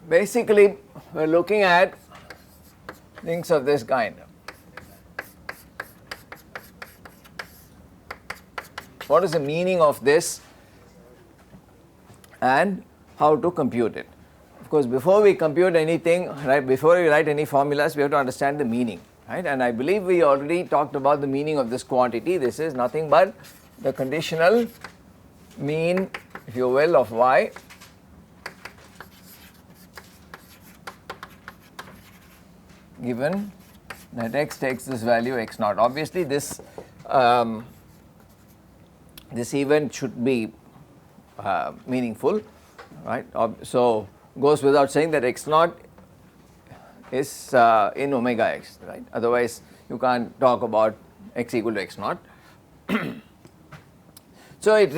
basically we are looking at things of this kind. What is the meaning of this and how to compute it? Of course, before we compute anything, right, before we write any formulas, we have to understand the meaning, right? And I believe we already talked about the meaning of this quantity. This is nothing but the conditional mean, if you will, of y given that x takes this value x naught. Obviously, this this event should be meaningful, right? So goes without saying that x naught is in omega x, right? Otherwise, you can't talk about x equal to x naught. So it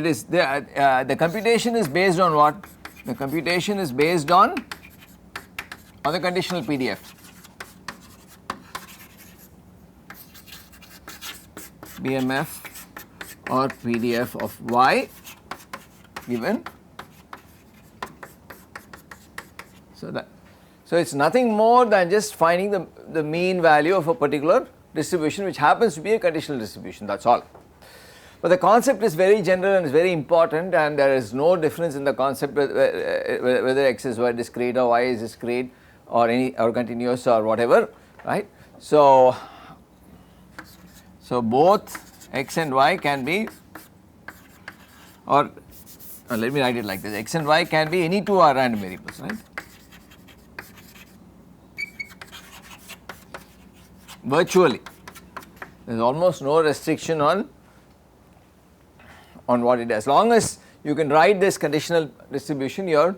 is the computation is based on what? The computation is based on the conditional PDF. BMF or PDF of y given. So it's nothing more than just finding the mean value of a particular distribution, which happens to be a conditional distribution, that's all. But the concept is very general and is very important, and there is no difference in the concept whether x is y discrete or y is discrete or continuous or whatever, right? So both x and y can be, or let me write it like this, x and y can be any two random variables, right? Virtually, there is almost no restriction on what it does. As long as you can write this conditional distribution, you're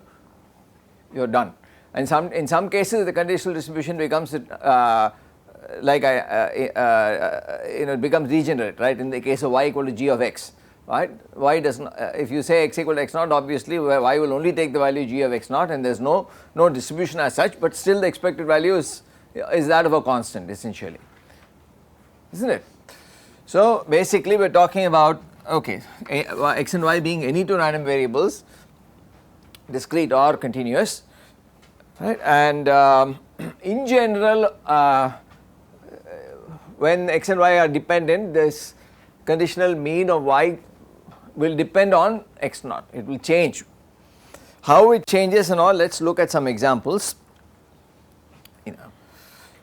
done. And in some cases, the conditional distribution becomes it becomes degenerate, right? In the case of y equal to g of x, right? Y does not, if you say x equal to x naught, obviously y will only take the value g of x naught, and there is no distribution as such, but still the expected value is that of a constant essentially, isn't it? So basically we are talking about, okay, x and y being any two random variables, discrete or continuous, right? And in general, when x and y are dependent, this conditional mean of y will depend on x naught. It will change. How it changes and all, let us look at some examples.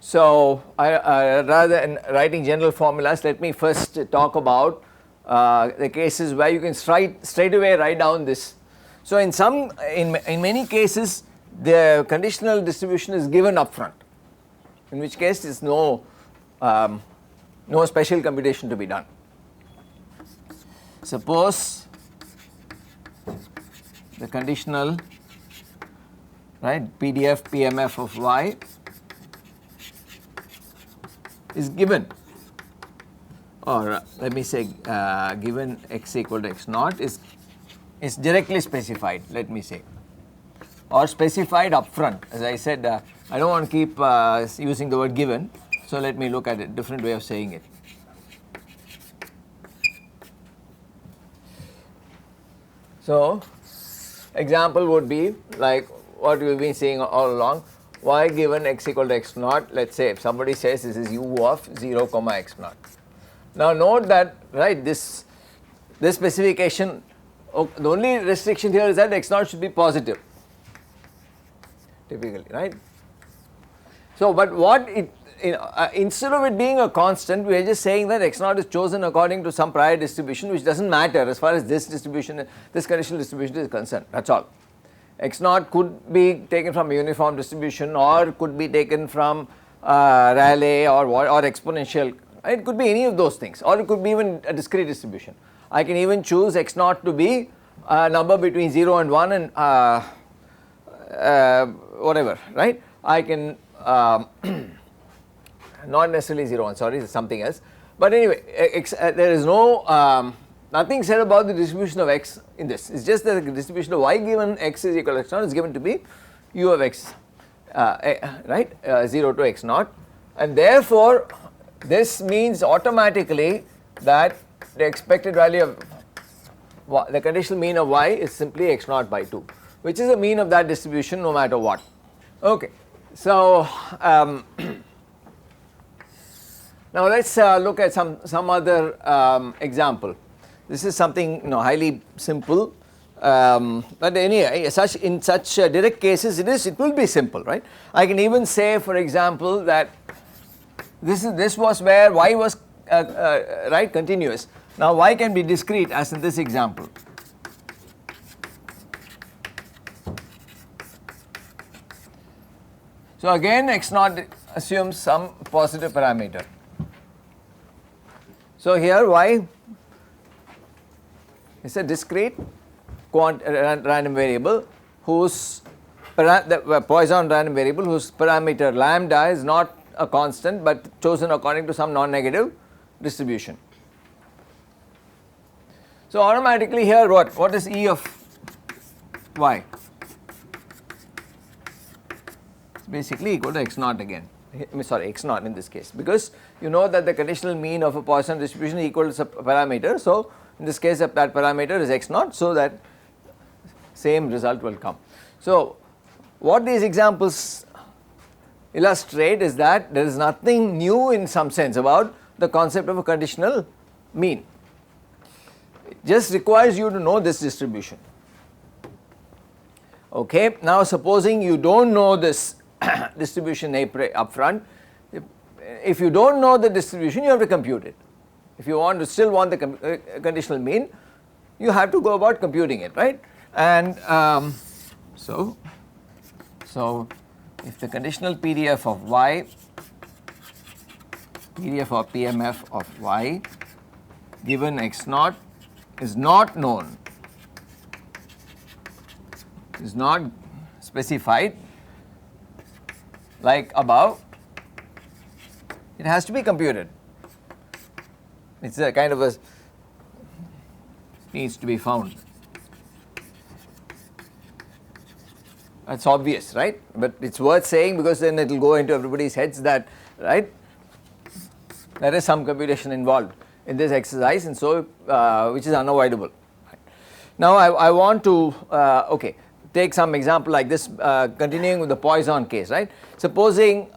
So rather than writing general formulas, let me first talk about the cases where you can straight away write down this. So in many cases, the conditional distribution is given upfront, in which case there is no special computation to be done. Suppose the conditional, right, PDF PMF of y is given, or let me say given x equal to x naught is directly specified, let me say, or specified upfront. As I said, I don't want to keep using the word given, so let me look at a different way of saying it. So example would be like what we have been saying all along, y given x equal to x naught. Let us say if somebody says this is u of 0 comma x naught. Now note that, right, this specification, the only restriction here is that x naught should be positive typically, right? So but what it, instead of it being a constant, we are just saying that x naught is chosen according to some prior distribution, which does not matter as far as this distribution, this conditional distribution is concerned, that is all. X naught could be taken from a uniform distribution, or could be taken from Rayleigh or exponential. It could be any of those things, or it could be even a discrete distribution. I can even choose x naught to be a number between 0 and 1 and whatever, right? I can not necessarily 0 1, sorry, it is something else. But anyway, there is no nothing said about the distribution of x in this. It is just that the distribution of y given x is equal to x naught is given to be u of x, right, 0 to x naught, and therefore this means automatically that the expected value of the conditional mean of y is simply x naught by 2. which is the mean of that distribution no matter what. Okay. So, now let us look at some other example. This is something highly simple, but anyway in such direct cases it will be simple, right. I can even say, for example, that this was where y was right continuous. Now y can be discrete, as in this example. So again x naught assumes some positive parameter. So here y is a discrete random variable whose Poisson random variable whose parameter lambda is not a constant but chosen according to some non-negative distribution. So automatically here what is E of y? It's basically equal to x naught again, sorry, x naught in this case, because you know that the conditional mean of a Poisson distribution is equal to some parameter. So in this case that parameter is x naught, so that same result will come. So what these examples illustrate is that there is nothing new in some sense about the concept of a conditional mean. It just requires you to know this distribution. Okay, now supposing you don't know this distribution up front, if you don't know the distribution, you have to compute it. If you still want the conditional mean, you have to go about computing it, right? And so if the conditional PDF of y, PDF or PMF of y given x naught is not known, is not specified like above, it has to be computed. It's a kind of a needs to be found. That's obvious, right? But it's worth saying because then it will go into everybody's heads that, right, there is some computation involved in this exercise, and so which is unavoidable. Right. Now I want to take some example like this, continuing with the Poisson case, right? Supposing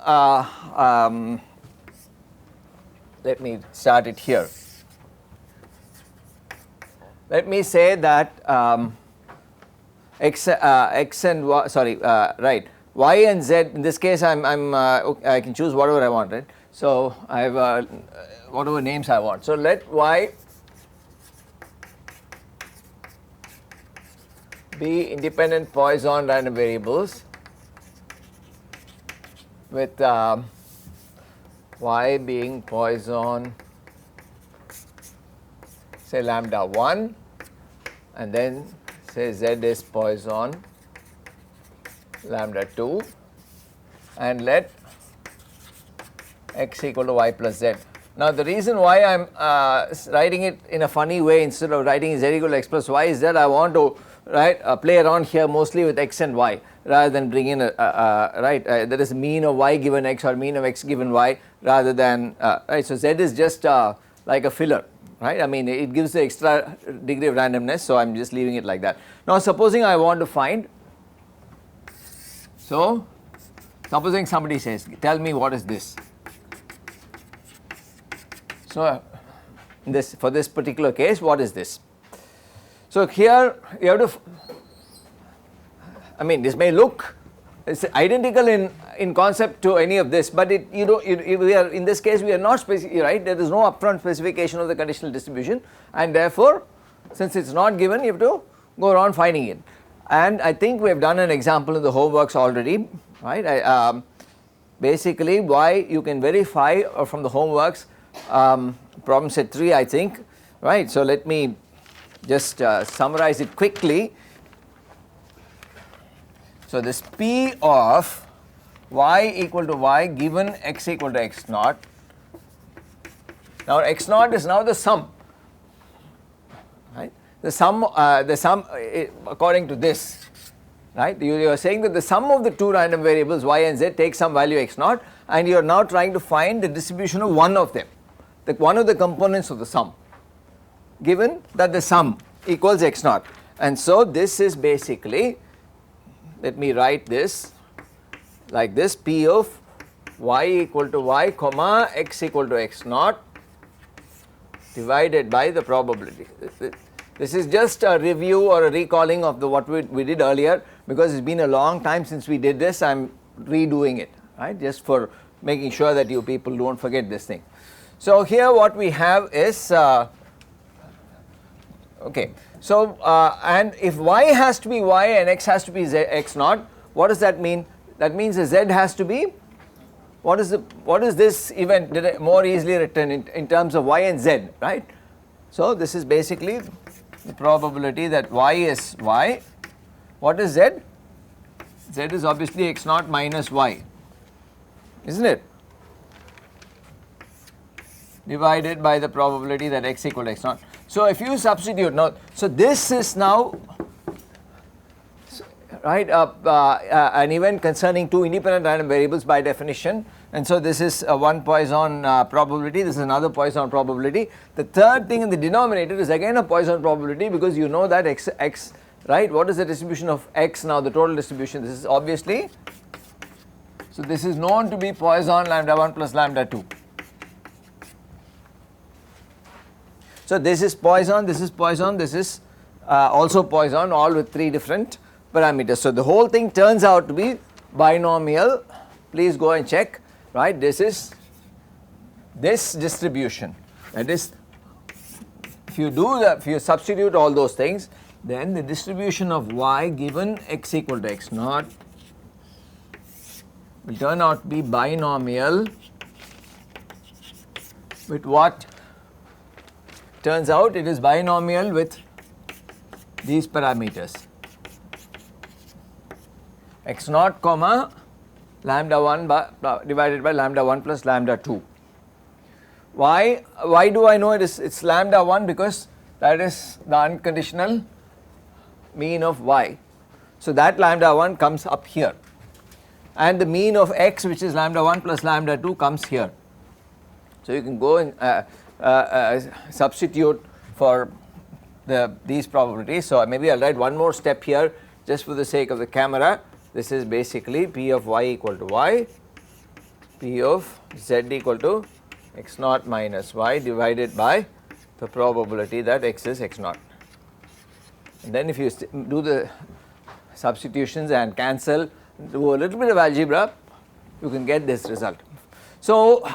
let me start it here. Let me say that x and y, sorry, right, y and z. In this case, I can choose whatever I want, right? So I have whatever names I want. So let y be independent Poisson random variables with y being Poisson, say lambda 1, and then say z is Poisson lambda 2, and let x equal to y plus z. Now the reason why I am writing it in a funny way instead of writing z equal to x plus y is that I want to play around here mostly with x and y rather than bring in that is mean of y given x or mean of x given y rather than right. So z is just like a filler, right? I mean it gives the extra degree of randomness, so I am just leaving it like that. Now supposing I want to find, so supposing somebody says, tell me what is this. So for this particular case, what is this? So here you have to, I mean this may look, it's identical in concept to any of this, but we are in this case we are not right, there is no upfront specification of the conditional distribution, and therefore since it's not given you have to go around finding it. And I think we have done an example in the homeworks already, right? Basically why you can verify from the homeworks, problem set 3 I think, right? So let me just summarize it quickly. So this P of y equal to y given x equal to x naught. Now x naught is now the sum, right? The sum according to this, right? You are saying that the sum of the two random variables y and z takes some value x naught, and you are now trying to find the distribution of one of them, one of the components of the sum, given that the sum equals x naught. And so this is basically let me write this like this, P of y equal to y comma x equal to x naught divided by the probability. This is just a review or a recalling of the what we did earlier, because it's been a long time since we did this. I am redoing it, right, just for making sure that you people don't forget this thing. So here what we have is okay, so and if y has to be y and x has to be z, x naught, what does that mean? That means the z has to be, what is this event more easily written in terms of y and z, right? So this is basically the probability that y is y. What is z? Z is obviously x naught minus y, isn't it, divided by the probability that x equal to x naught. So if you substitute now, so this is now, right, an event concerning two independent random variables by definition, and so this is one Poisson probability, this is another Poisson probability. The third thing in the denominator is again a Poisson probability, because you know that x, right, what is the distribution of x now, the total distribution? This is obviously, so this is known to be Poisson lambda 1 plus lambda 2. So this is Poisson, this is Poisson, this is also Poisson, all with 3 different parameters. So the whole thing turns out to be binomial. Please go and check, right? This is this distribution, that is, if you substitute all those things, then the distribution of y given x equal to x naught will turn out to be binomial with what? Turns out it is binomial with these parameters, x naught comma lambda 1 divided by lambda 1 plus lambda 2. Why do I know it's lambda 1? Because that is the unconditional mean of y. So that lambda 1 comes up here, and the mean of x, which is lambda 1 plus lambda 2, comes here. So you can go and substitute for these probabilities. So maybe I'll write one more step here just for the sake of the camera. This is basically P of y equal to y, P of z equal to x naught minus y divided by the probability that x is x naught. And then if you do the substitutions and cancel, do a little bit of algebra, you can get this result. So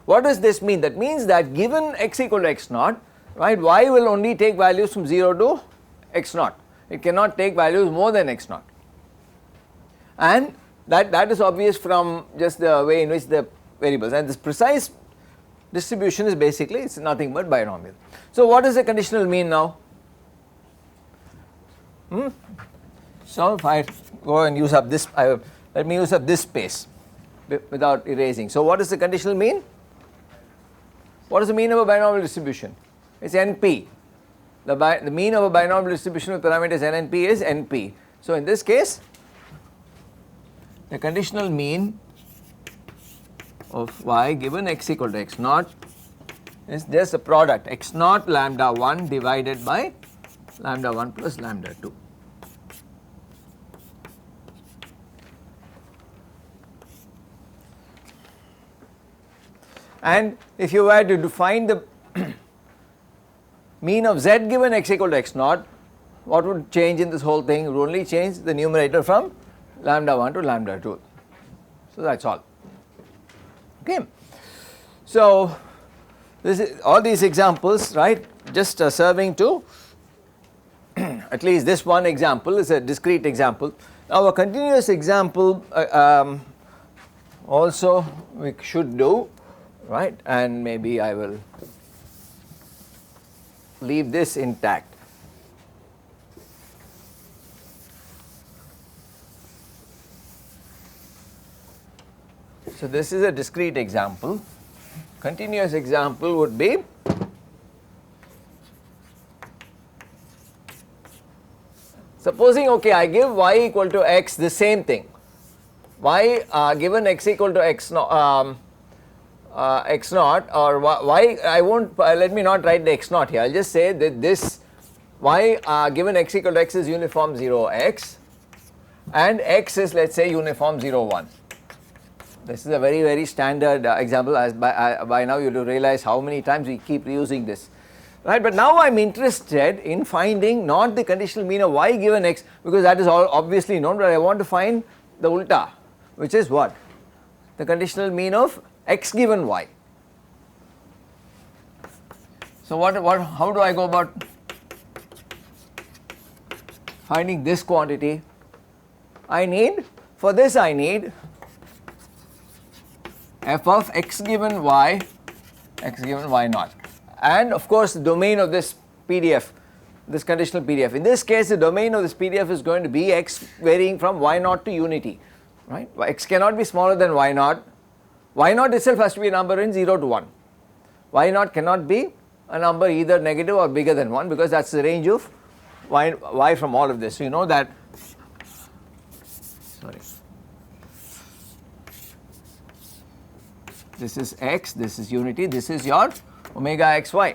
what does this mean? That means that given x equal to x naught, right, y will only take values from 0 to x naught. It cannot take values more than x naught. And that is obvious from just the way in which the variables, and this precise distribution is basically, it's nothing but binomial. So what is the conditional mean now? So if I go and use up this, let me use up this space without erasing. So what is the conditional mean? What is the mean of a binomial distribution? It's NP. The mean of a binomial distribution with parameters n and p is NP. So in this case, the conditional mean of y given x equal to x naught is just a product x naught lambda 1 divided by lambda 1 plus lambda 2. And if you were to define the mean of z given x equal to x naught, what would change in this whole thing? It would only change the numerator from lambda 1 to lambda 2. So that is all. Okay. So this is all these examples, right, just serving to at least this one example is a discrete example. Now a continuous example also we should do, right, and maybe I will leave this intact. So this is a discrete example. Continuous example would be supposing, okay, I give y equal to x the same thing, y given x equal to x naught or y, I won't, let me not write the x naught here, I will just say that this y given x equal to x is uniform 0 x, and x is, let us say, uniform 0 1. This is a very, very standard example, as by now you will realize how many times we keep reusing this, right. But now I am interested in finding not the conditional mean of y given x, because that is all obviously known, but I want to find the ulta, which is what? The conditional mean of x given y. So how do I go about finding this quantity? For this I need f of x given y naught, and of course the domain of this PDF, this conditional PDF. In this case the domain of this PDF is going to be x varying from y naught to unity, right. X cannot be smaller than y naught itself has to be a number in 0 to 1. Y naught cannot be a number either negative or bigger than 1, because that is the range of y from all of this. So you know that, sorry, this is x, this is unity, this is your omega xy.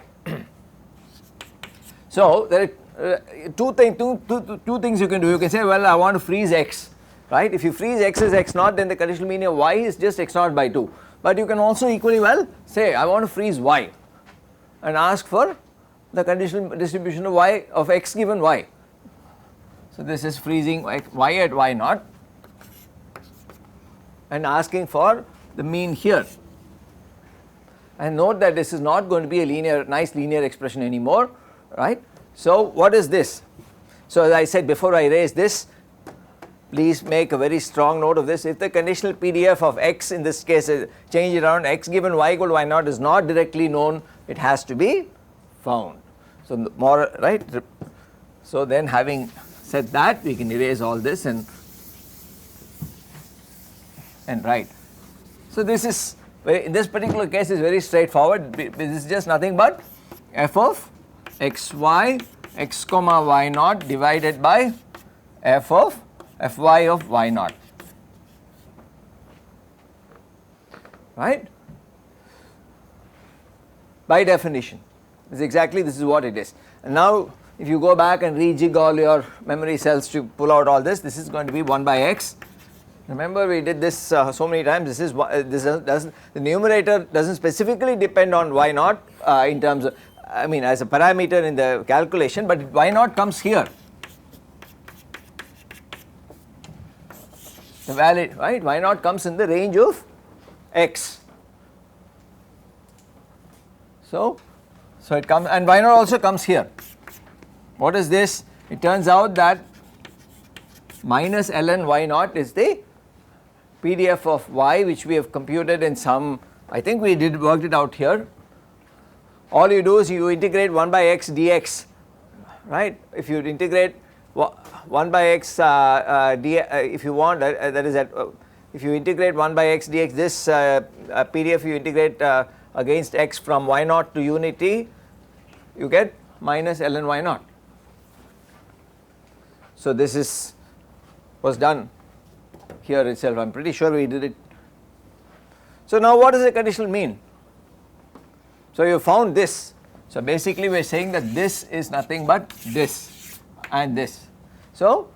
So there are two things you can do. You can say, well, I want to freeze x, right. If you freeze x as x naught, then the conditional mean of y is just x naught by 2. But you can also equally well say, I want to freeze y and ask for the conditional distribution of y of x given y. So this is freezing y at y naught and asking for the mean here. And note that this is not going to be a nice linear expression anymore, right. So what is this? So as I said before I erase this, please make a very strong note of this. If the conditional PDF of x, in this case change it around, x given y equal to y naught is not directly known, it has to be found. So more, right. So then, having said that, we can erase all this and write. So this is, in this particular case, is very straightforward. This is just nothing but f of xy x comma y naught divided by f of fy of y naught, right. By definition, this is what it is. And now if you go back and rejig all your memory cells to pull out all this, this is going to be 1 by x. Remember, we did this so many times. The numerator doesn't specifically depend on y naught in terms of, as a parameter in the calculation, but y naught comes here. The valid, right, y naught comes in the range of x. So it comes, and y naught also comes here. What is this? It turns out that minus ln y naught is the PDF of y, which we have computed in some, I think we worked it out here. All you do is you integrate 1 by x dx, right. If you integrate 1 by x if you want, that is if you integrate 1 by x dx, this PDF you integrate against x from y naught to unity, you get minus ln y naught. So this was done here itself. I am pretty sure we did it. So now what does the conditional mean? So you found this. So basically we are saying that this is nothing but this and this. So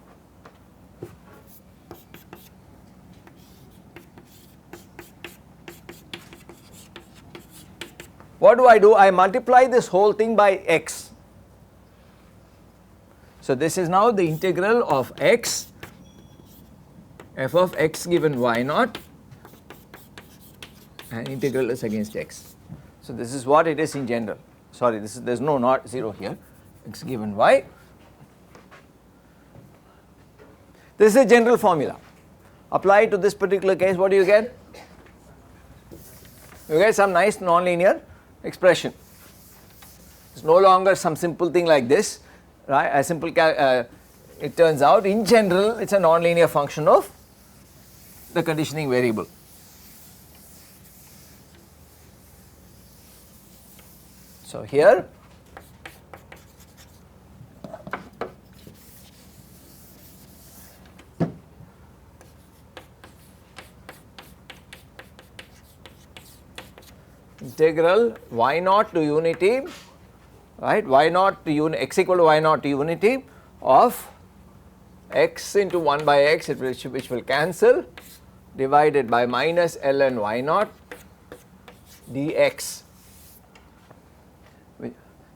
what do? I multiply this whole thing by x. So this is now the integral of x, f of x given y naught, and integral is against x. So this is what it is in general. Sorry, there is no not 0 here, x given y. This is a general formula. Apply it to this particular case, what do you get? You get some nice nonlinear expression. It is no longer some simple thing like this, right? A simple it turns out in general it is a nonlinear function of the conditioning variable. So here integral y naught to unity, right, y naught to x equal to y naught to unity of x into 1 by x which will cancel, divided by minus ln y naught dx.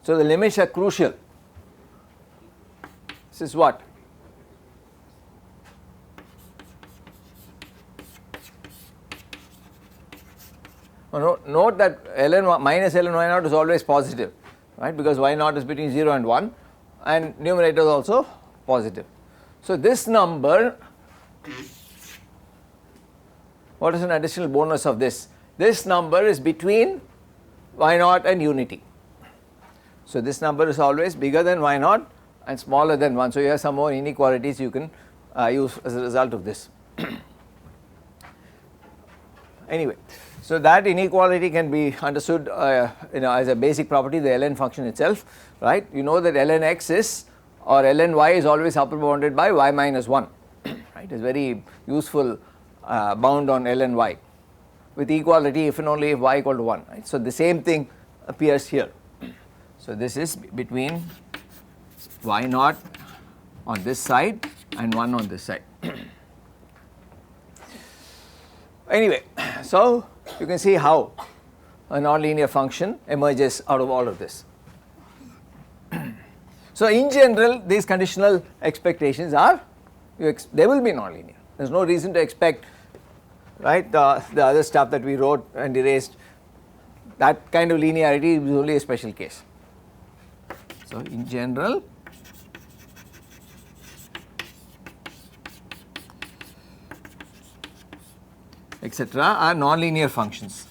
So, the limits are crucial. This is what? Note that minus ln y naught is always positive, right, because y naught is between 0 and 1 and numerator is also positive. So, this number, what is an additional bonus of this? This number is between y naught and unity. So, this number is always bigger than y naught and smaller than 1. So, you have some more inequalities you can use as a result of this. Anyway, so that inequality can be understood as a basic property, the ln function itself, right. You know that ln x is, or ln y is always upper bounded by y minus 1, right. It is very useful bound on ln y with equality if and only if y equal to 1, right. So, the same thing appears here. So, this is between y naught on this side and 1 on this side. Anyway, so you can see how a nonlinear function emerges out of all of this. So, in general, these conditional expectations are, they will be nonlinear. There is no reason to expect, right, the other stuff that we wrote and erased, that kind of linearity is only a special case. So, in general, etc. are nonlinear functions,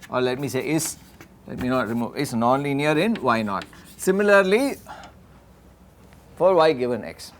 or let me say is, let me not remove, is nonlinear in y naught. Similarly, for y given x.